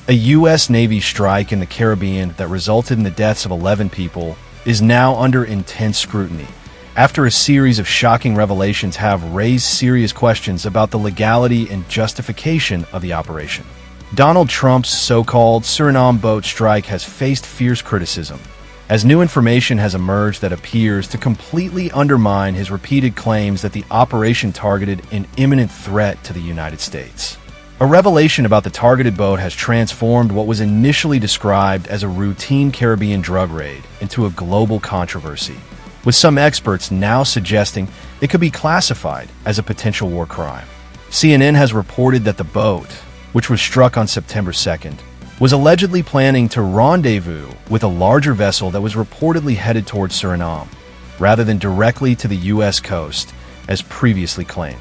A U.S. Navy strike in the Caribbean that resulted in the deaths of 11 people is now under intense scrutiny, after a series of shocking revelations have raised serious questions about the legality and justification of the operation. Donald Trump's so-called Suriname boat strike has faced fierce criticism, as new information has emerged that appears to completely undermine his repeated claims that the operation targeted an imminent threat to the United States. A revelation about the targeted boat has transformed what was initially described as a routine Caribbean drug raid into a global controversy, with some experts now suggesting it could be classified as a potential war crime. CNN has reported that the boat, which was struck on September 2nd, was allegedly planning to rendezvous with a larger vessel that was reportedly headed towards Suriname, rather than directly to the U.S. coast, as previously claimed.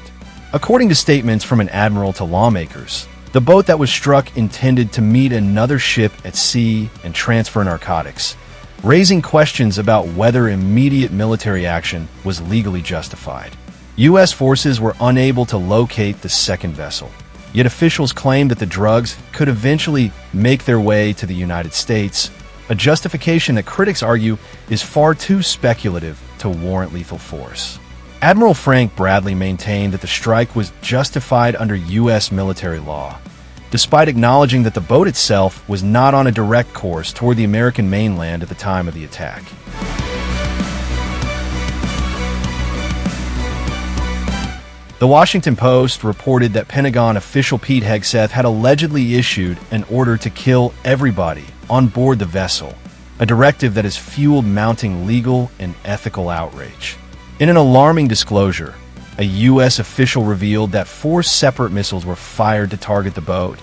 According to statements from an admiral to lawmakers, the boat that was struck intended to meet another ship at sea and transfer narcotics, raising questions about whether immediate military action was legally justified. U.S. forces were unable to locate the second vessel, yet officials claim that the drugs could eventually make their way to the United States, a justification that critics argue is far too speculative to warrant lethal force. Admiral Frank Bradley maintained that the strike was justified under U.S. military law, despite acknowledging that the boat itself was not on a direct course toward the American mainland at the time of the attack. The Washington Post reported that Pentagon official Pete Hegseth had allegedly issued an order to kill everybody on board the vessel, a directive that has fueled mounting legal and ethical outrage. In an alarming disclosure, a U.S. official revealed that 4 separate missiles were fired to target the boat,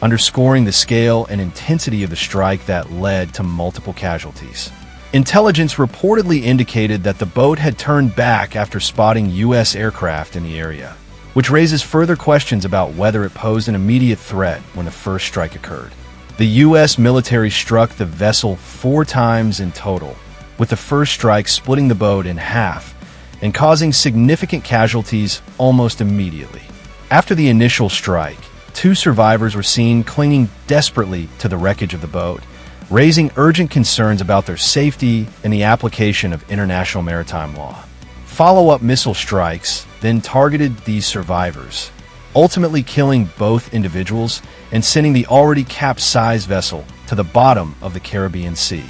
underscoring the scale and intensity of the strike that led to multiple casualties. Intelligence reportedly indicated that the boat had turned back after spotting U.S. aircraft in the area, which raises further questions about whether it posed an immediate threat when the first strike occurred. The U.S. military struck the vessel 4 times in total, with the first strike splitting the boat in half and causing significant casualties almost immediately. After the initial strike, 2 survivors were seen clinging desperately to the wreckage of the boat, raising urgent concerns about their safety and the application of international maritime law. Follow-up missile strikes then targeted these survivors, ultimately killing both individuals and sending the already capsized vessel to the bottom of the Caribbean Sea.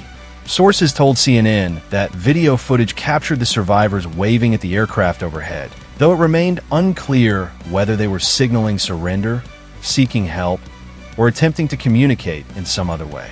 Sources told CNN that video footage captured the survivors waving at the aircraft overhead, though it remained unclear whether they were signaling surrender, seeking help, or attempting to communicate in some other way.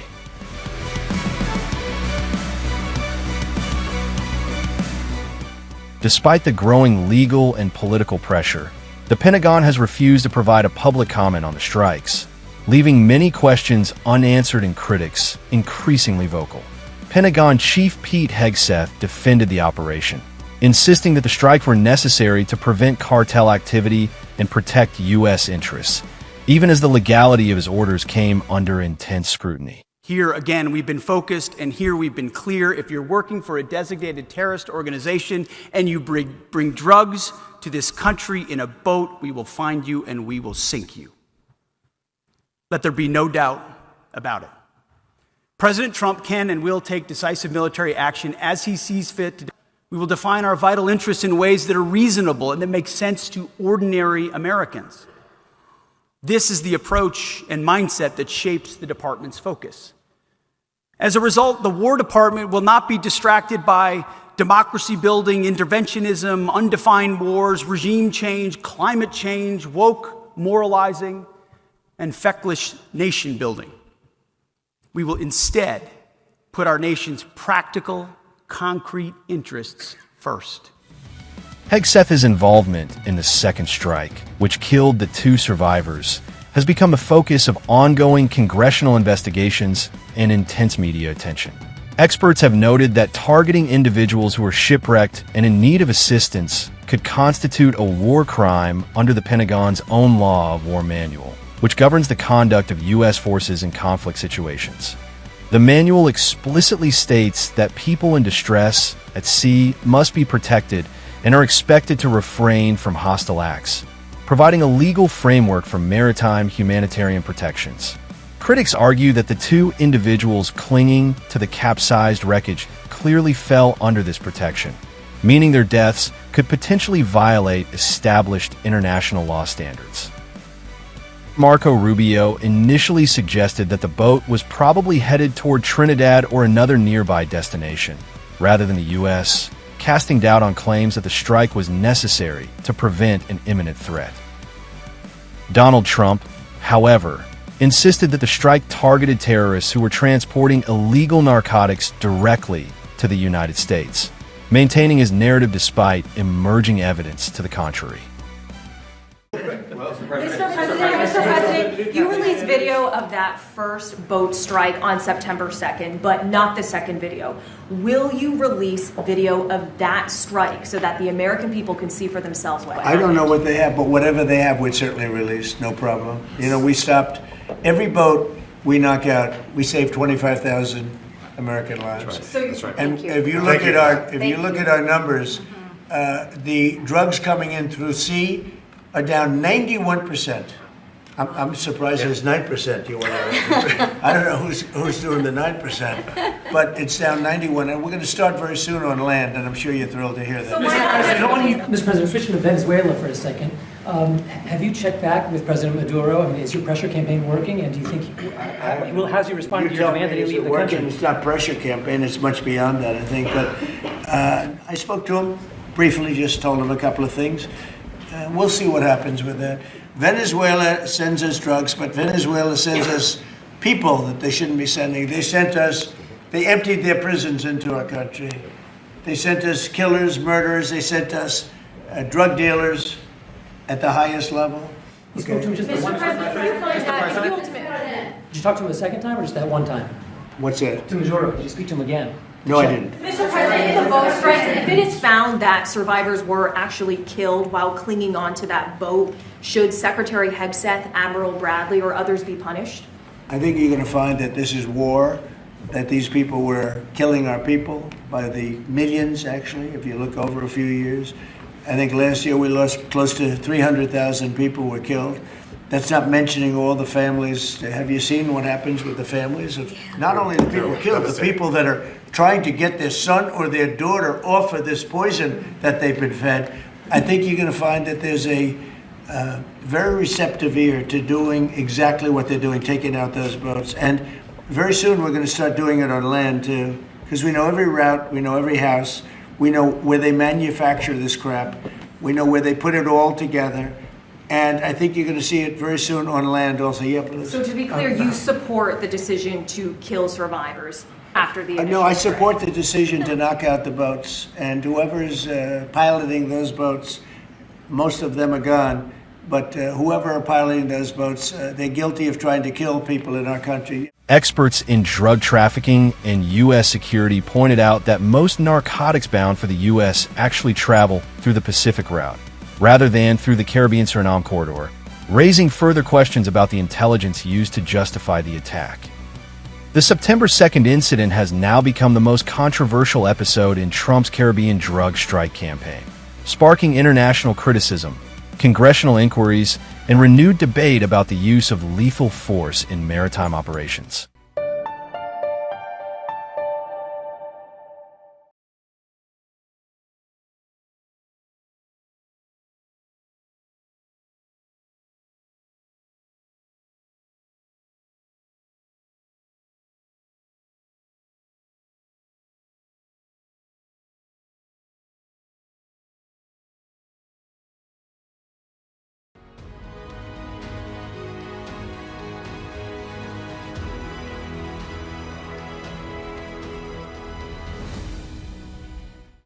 Despite the growing legal and political pressure, the Pentagon has refused to provide a public comment on the strikes, leaving many questions unanswered and critics increasingly vocal. Pentagon Chief Pete Hegseth defended the operation, insisting that the strikes were necessary to prevent cartel activity and protect U.S. interests, even as the legality of his orders came under intense scrutiny. Here again, we've been focused, and here we've been clear. If you're working for a designated terrorist organization and you bring drugs to this country in a boat, we will find you and we will sink you. Let there be no doubt about it. President Trump can and will take decisive military action as he sees fit. We will define our vital interests in ways that are reasonable and that make sense to ordinary Americans. This is the approach and mindset that shapes the department's focus. As a result, the War Department will not be distracted by democracy-building interventionism, undefined wars, regime change, climate change, woke moralizing, and feckless nation-building. We will instead put our nation's practical, concrete interests first. Hegseth's involvement in the second strike, which killed the 2 survivors, has become the focus of ongoing congressional investigations and intense media attention. Experts have noted that targeting individuals who are shipwrecked and in need of assistance could constitute a war crime under the Pentagon's own Law of War Manual, which governs the conduct of U.S. forces in conflict situations. The manual explicitly states that people in distress at sea must be protected and are expected to refrain from hostile acts, providing a legal framework for maritime humanitarian protections. Critics argue that the two individuals clinging to the capsized wreckage clearly fell under this protection, meaning their deaths could potentially violate established international law standards. Marco Rubio initially suggested that the boat was probably headed toward Trinidad or another nearby destination, rather than the U.S., casting doubt on claims that the strike was necessary to prevent an imminent threat. Donald Trump, however, insisted that the strike targeted terrorists who were transporting illegal narcotics directly to the United States, maintaining his narrative despite emerging evidence to the contrary. Mr. President, you released video of that first boat strike on September 2nd, but not the second video. Will you release video of that strike so that the American people can see for themselves what happened? I don't know what they have, but whatever they have, we'd certainly release, no problem. You know, we stopped every boat we knock out, we save 25,000 American lives. That's right. And Thank you. if you look at our numbers, the drugs coming in through sea are down 91%. I'm surprised there's 9%. You want to? I don't know who's doing the 9%, but it's down 91, and we're going to start very soon on land, and I'm sure you're thrilled to hear that. Mr. President, switching to Venezuela for a second. Have you checked back with President Maduro? I mean, is your pressure campaign working? And do you think how's he responding to your demand that he leave the country? It's not pressure campaign. It's much beyond that, I think. But I spoke to him briefly, just told him a couple of things. We'll see what happens with that. Venezuela sends us drugs, but Venezuela sends us people that they shouldn't be sending. They emptied their prisons into our country. They sent us killers, murderers. They sent us drug dealers at the highest level. You spoke to him just the one time? Did you talk to him the second time or just that one time? What's that? To Maduro. Did you speak to him again? No, I didn't. Mr. President, in the boat strikes, if it is found that survivors were actually killed while clinging onto that boat, should Secretary Hegseth, Admiral Bradley, or others be punished? I think you're going to find that this is war, that these people were killing our people by the millions, actually, if you look over a few years. I think last year we lost close to 300,000 people were killed. That's not mentioning all the families. Have you seen what happens with the families of not only the people killed, the people that are trying to get their son or their daughter off of this poison that they've been fed? I think you're going to find that there's a very receptive ear to doing exactly what they're doing, taking out those boats. And very soon we're going to start doing it on land too, because we know every route, we know every house, we know where they manufacture this crap, we know where they put it all together. And I think you're going to see it very soon on land also. Yeah, so to be clear, you support the decision to kill survivors after the initial No, I strike? support the decision to knock out the boats. And whoever is piloting those boats, most of them are gone. But whoever are piloting those boats, they're guilty of trying to kill people in our country. Experts in drug trafficking and U.S. security pointed out that most narcotics bound for the U.S. actually travel through the Pacific route, rather than through the Caribbean-Suriname corridor, raising further questions about the intelligence used to justify the attack. The September 2nd incident has now become the most controversial episode in Trump's Caribbean drug strike campaign, sparking international criticism, congressional inquiries, and renewed debate about the use of lethal force in maritime operations.